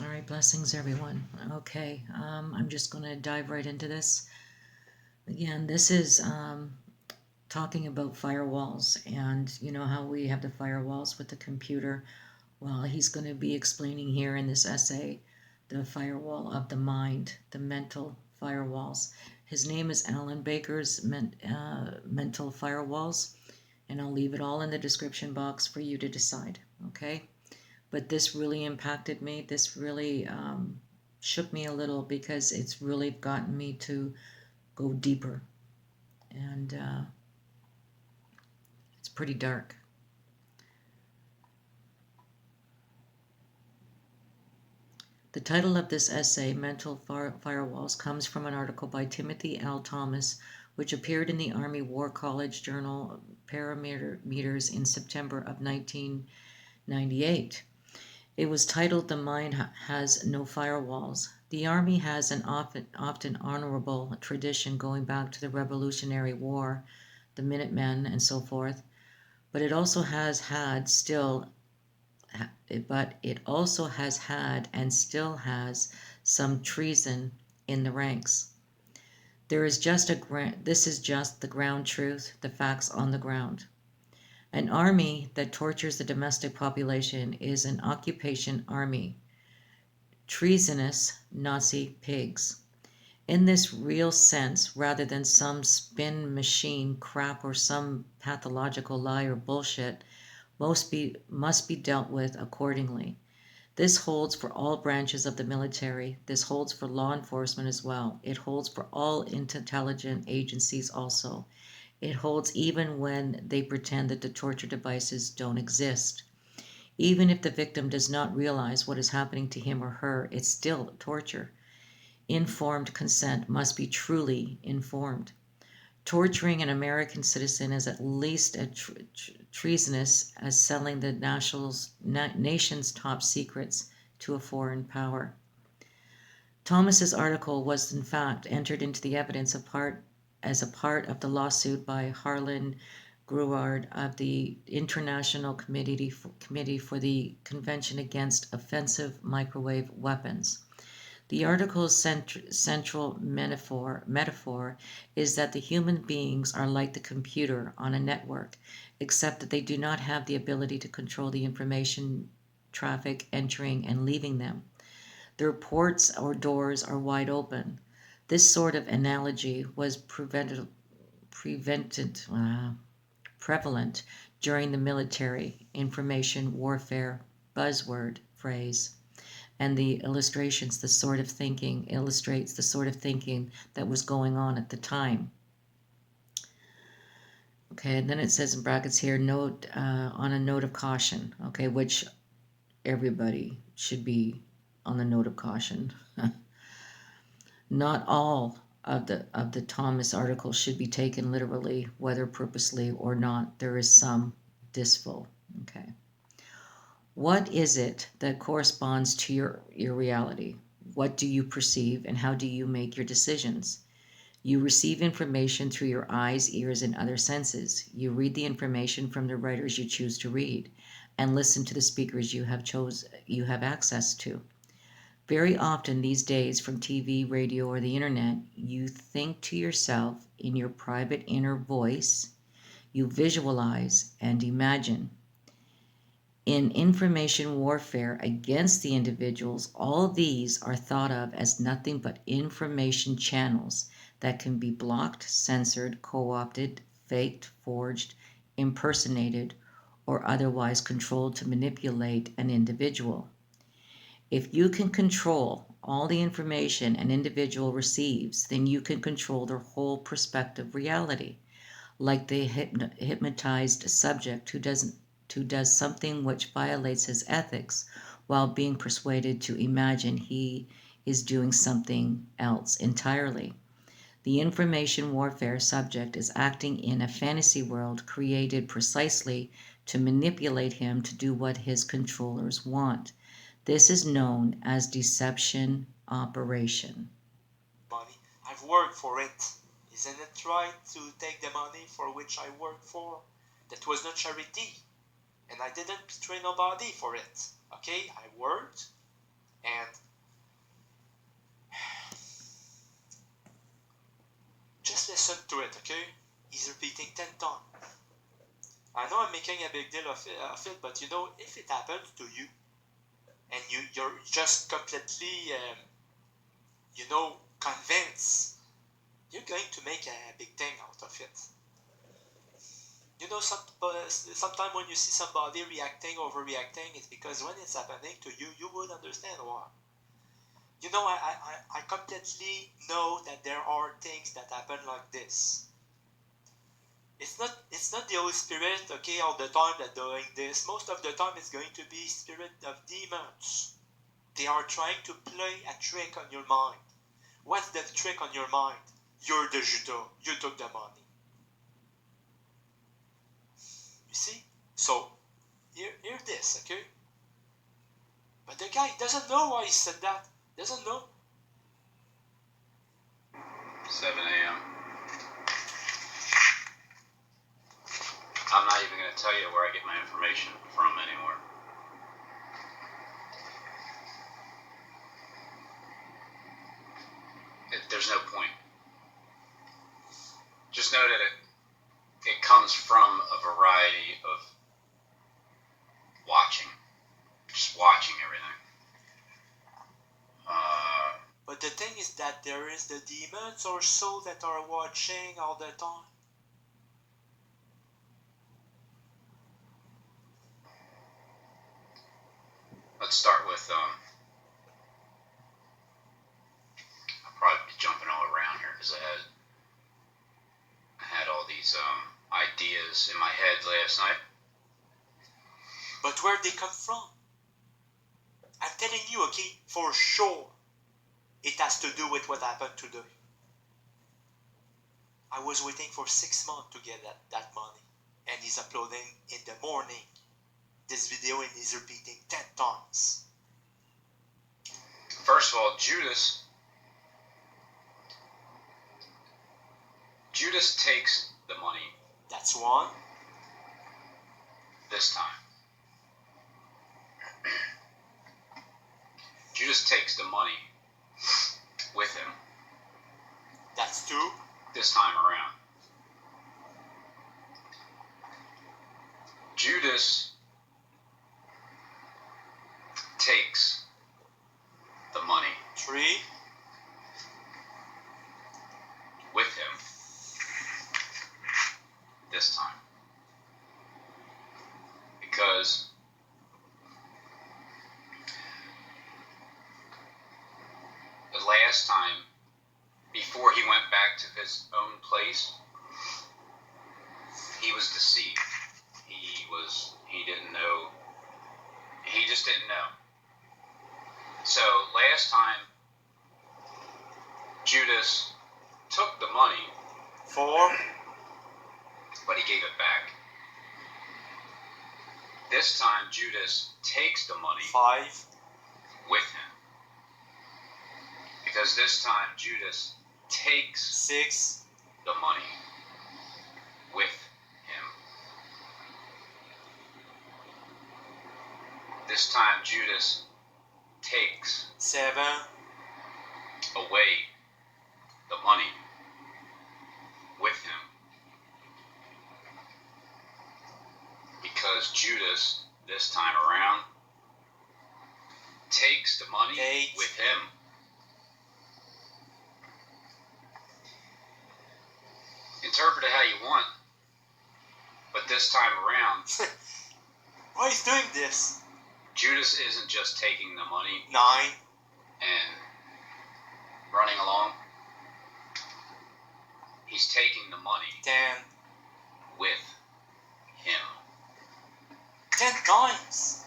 All right, blessings everyone. Okay, I'm just going to dive right into this. Again, this is talking about firewalls, and you know how we have the firewalls with the computer. Well, he's going to be explaining here in this essay the firewall of the mind, the mental firewalls. His name is Alan Baker's Mental Firewalls, and I'll leave it all in the description box for you to decide, okay? But this really impacted me. This really shook me a little because it's really gotten me to go deeper. And it's pretty dark. The title of this essay, Mental Firewalls, comes from an article by Timothy L. Thomas, which appeared in the Army War College Journal Parameters in September of 1998. It was titled The Mind Has No Firewalls. The Army has an often honorable tradition going back to the Revolutionary War, the Minutemen, and so forth. But it also has had and still has some treason in the ranks. This is just the ground truth, the facts on the ground. An army that tortures the domestic population is an occupation army. Treasonous Nazi pigs. In this real sense, rather than some spin machine crap or some pathological lie or bullshit, must be dealt with accordingly. This holds for all branches of the military. This holds for law enforcement as well. It holds for all intelligence agencies also. It holds even when they pretend that the torture devices don't exist. Even if the victim does not realize what is happening to him or her, it's still torture. Informed consent must be truly informed. Torturing an American citizen is at least as treasonous as selling the nation's top secrets to a foreign power. Thomas's article was in fact entered into the evidence as a part of the lawsuit by Harlan Gruard of the International Committee for the Convention Against Offensive Microwave Weapons. The article's central metaphor is that the human beings are like the computer on a network, except that they do not have the ability to control the information traffic entering and leaving them. Their ports or doors are wide open. This sort of analogy was prevalent during the military information warfare buzzword phrase. And the illustrations, illustrates the sort of thinking that was going on at the time. Okay, and then it says in brackets here, on a note of caution, okay, which everybody should be on the note of caution. Not all of the Thomas article should be taken literally, whether purposely or not. There is some disful. Okay. What is it that corresponds to your reality? What do you perceive and how do you make your decisions? You receive information through your eyes, ears, and other senses. You read the information from the writers you choose to read and listen to the speakers you have access to. Very often these days, from TV, radio, or the internet, you think to yourself in your private inner voice, you visualize and imagine. In information warfare against the individuals, all these are thought of as nothing but information channels that can be blocked, censored, co-opted, faked, forged, impersonated, or otherwise controlled to manipulate an individual. If you can control all the information an individual receives, then you can control their whole perspective reality, like the hypnotized subject who does something which violates his ethics while being persuaded to imagine he is doing something else entirely. The information warfare subject is acting in a fantasy world created precisely to manipulate him to do what his controllers want. This is known as deception operation. Money. I've worked for it. Isn't it right to take the money for which I worked for? That was not charity. And I didn't betray nobody for it. Okay? I worked and listen to it, okay? He's repeating 10 times. I know I'm making a big deal of it, but you know, if it happens to you, and you're just completely, you know, convinced, you're going to make a big thing out of it. You know, sometimes when you see somebody reacting, overreacting, it's because when it's happening to you, you would understand why. You know, I completely know that there are things that happen like this. It's not the Holy Spirit, okay, all the time that doing this. Most of the time it's going to be spirit of demons. They are trying to play a trick on your mind. What's the trick on your mind? You're the judo. You took the money. You see? So, hear this, okay? But the guy doesn't know why he said that. Doesn't know. 7 a.m. I'm not even going to tell you where I get my information from anymore. There's no point. Just know that it comes from a variety of watching. Just watching everything. But the thing is that there is the demons or so that are watching all the time. Let's start with, I'll probably be jumping all around here because I had all these ideas in my head last night. But where they come from? I'm telling you, okay, for sure, it has to do with what happened today. I was waiting for 6 months to get that money, and he's uploading in the morning this video and he's repeating 10 times. First of all, Judas takes the money. That's one. This time. Judas takes the money with him. That's two. This time around. Judas takes the money. Three. With him. This time. Because the last time, before he went back to his own place, he was deceived. He didn't know. He just didn't know. So last time, Judas took the money. 4. But he gave it back. This time, Judas takes the money. 5. With him. Because this time, Judas takes 6. the money with him. This time, Judas takes 7. away the money with him. Because Judas, this time around, takes the money 8. with him. Interpret it how you want, but this time around, Why is doing this? Judas isn't just taking the money 9. and running along. He's taking the money 10. with him. 10 times.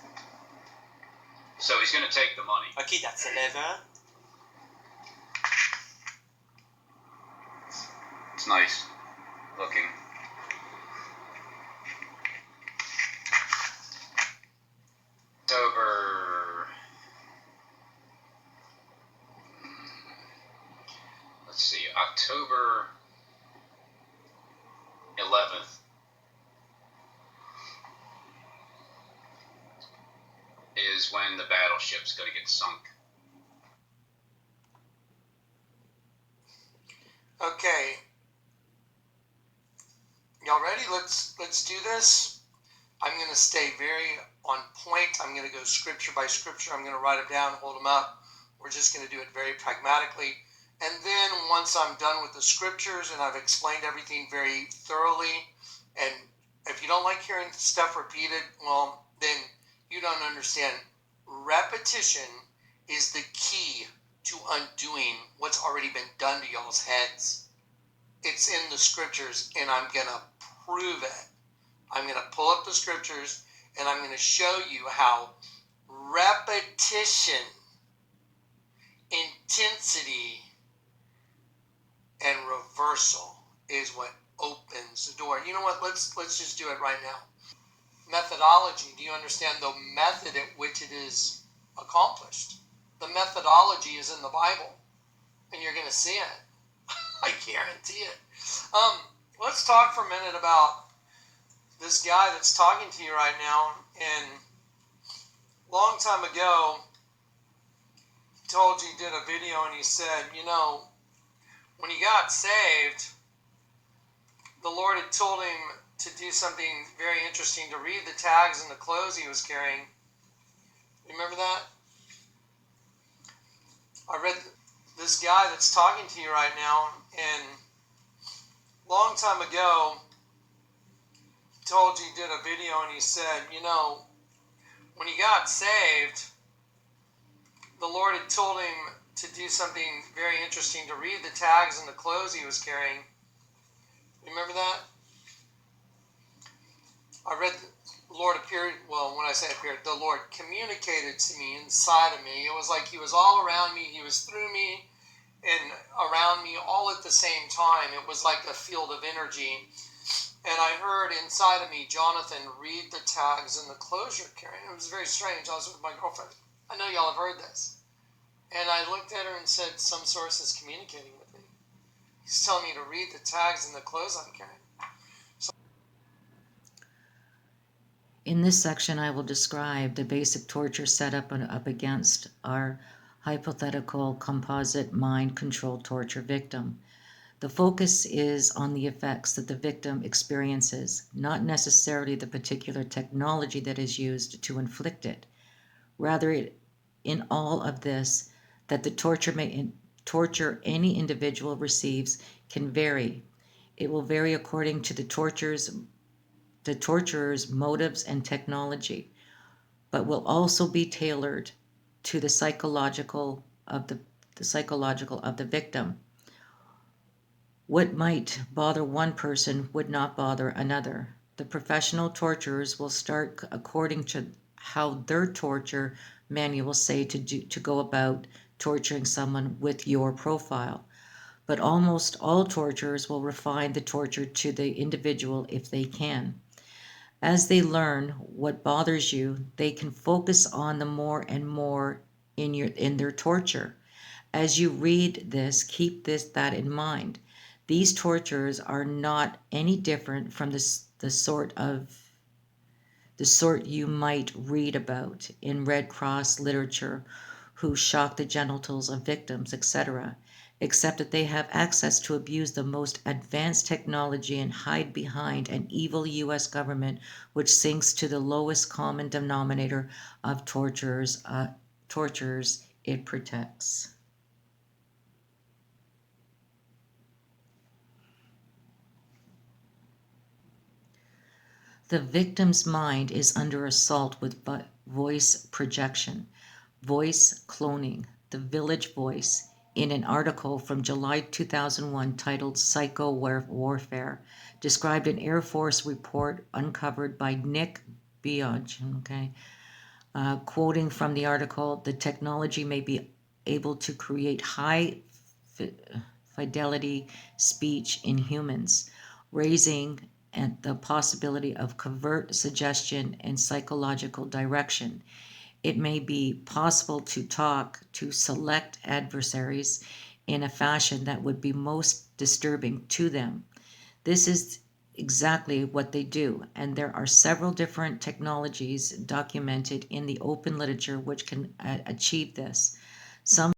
So he's going to take the money. Okay, that's 11. It's nice looking. October. Let's see, October 11th is when the battleship's going to get sunk. Okay. let's do this. I'm going to stay very on point. I'm going to go scripture by scripture. I'm going to write them down, hold them up. We're just going to do it very pragmatically. And then once I'm done with the scriptures and I've explained everything very thoroughly, and if you don't like hearing stuff repeated, well, then you don't understand. Repetition is the key to undoing what's already been done to y'all's heads. It's in the scriptures, and I'm going to prove it. I'm going to pull up the scriptures, and I'm going to show you how repetition, intensity, and reversal is what opens the door. You know what? Let's just do it right now. Methodology. Do you understand the method at which it is accomplished? The methodology is in the Bible, and you're going to see it. I guarantee it. Let's talk for a minute about this guy that's talking to you right now. And long time ago, he told you, he did a video, and he said, you know, when he got saved, the Lord had told him to do something very interesting, to read the tags and the clothes he was carrying. Remember that? I read this guy that's talking to you right now, and long time ago, he told you, he did a video, and he said, you know, when he got saved, the Lord had told him to do something very interesting, to read the tags and the clothes he was carrying. Remember that? I read the Lord appeared, well, when I say appeared, the Lord communicated to me inside of me. It was like he was all around me. He was through me and around me all at the same time. It was like a field of energy. And I heard inside of me, Johnathan, read the tags and the clothes you're carrying. It was very strange. I was with my girlfriend. I know y'all have heard this. And I looked at her and said, some source is communicating with me. He's telling me to read the tags and the clothes I'm carrying. In this section, I will describe the basic torture set up against our hypothetical composite mind-controlled torture victim. The focus is on the effects that the victim experiences, not necessarily the particular technology that is used to inflict it. Rather, in all of this, that the torture any individual receives can vary. It will vary according to the torturer's motives and technology, but will also be tailored to the psychological of the victim. What might bother one person would not bother another. The professional torturers will start according to how their torture manual say to go about torturing someone with your profile. But almost all torturers will refine the torture to the individual if they can. As they learn what bothers you, they can focus on the more and more in their torture. As you read this, keep that in mind. These torturers are not any different from the sort you might read about in Red Cross literature, who shock the genitals of victims, etc., except that they have access to abuse the most advanced technology and hide behind an evil U.S. government which sinks to the lowest common denominator of torturers it protects. The victim's mind is under assault with voice projection, voice cloning, the village voice, in an article from July 2001 titled Psycho Warfare, described an Air Force report uncovered by Nick Biage. Quoting from the article, the technology may be able to create high fidelity speech in humans, raising the possibility of covert suggestion and psychological direction. It may be possible to talk to select adversaries in a fashion that would be most disturbing to them. This is exactly what they do, and there are several different technologies documented in the open literature which can achieve this. Some